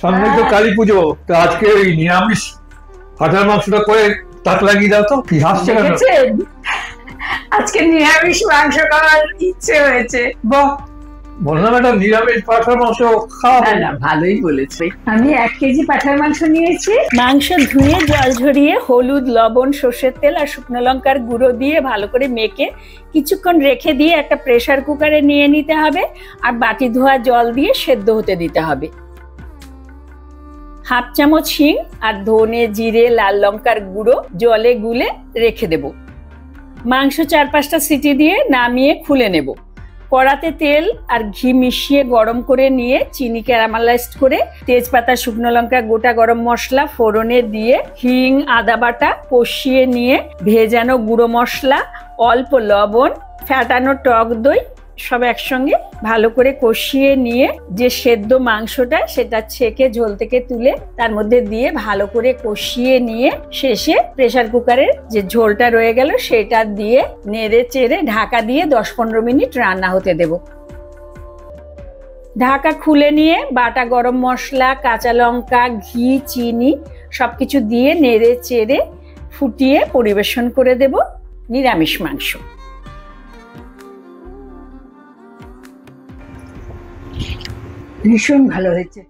সামনেই তো কালী পুজো, তো আজকে ওই নিরামিষ কাঁঠাল মাংসটা করে তাক লাগিয়ে দাও তো। কি হাসছে কেন? দেখেছেন, আজকে নিরামিষ মাংস খাওয়ার ইচ্ছে হয়েছে। বাহ, বললাম একটা নিরামিষ পাঁঠার মাংস খাওয়া। না না, ভালোই বলেছে। আমি 1 কেজি পাঠার মাংস নিয়েছি। মাংস ধুয়ে জল ঝরিয়ে হলুদ, লবণ, সর্ষের তেল আর শুকনো লঙ্কার গুঁড়ো দিয়ে ভালো করে মেখে কিছুক্ষণ রেখে দিয়ে একটা প্রেসার কুকারে নিয়ে নিতে হবে আর বাটি ধোয়া জল দিয়ে সেদ্ধ হতে দিতে হবে। 1/2 চামচ হিং আর ধনে, জিরে, লাল লঙ্কার গুঁড়ো জলে গুলে রেখে দেব। মাংস 4-5টা সিটি দিয়ে নামিয়ে খুলে নেব। কড়াতে তেল আর ঘি মিশিয়ে গরম করে নিয়ে চিনি ক্যারামেলাইজড করে তেজপাতা, শুকনো লঙ্কা, গোটা গরম মশলা ফোড়নে দিয়ে হিং, আদা বাটা কষিয়ে নিয়ে ভেজানো গুঁড়ো মশলা, অল্প লবণ, ফ্যাটানো টক দই সব একসঙ্গে ভালো করে কষিয়ে নিয়ে যে সেদ্ধ মাংসটা সেটা ছেঁকে ঝোল থেকে তুলে তার মধ্যে দিয়ে ভালো করে কষিয়ে নিয়ে শেষে প্রেসার কুকারের যে ঝোলটা রয়ে গেল সেটা দিয়ে নেড়ে চেড়ে ঢাকা দিয়ে 10-15 মিনিট রান্না হতে দেব। ঢাকা খুলে নিয়ে বাটা গরম মশলা, কাঁচা লঙ্কা, ঘি, চিনি সবকিছু দিয়ে নেড়ে চেড়ে ফুটিয়ে পরিবেশন করে দেব নিরামিষ মাংস। ভীষণ ভালো হয়েছে।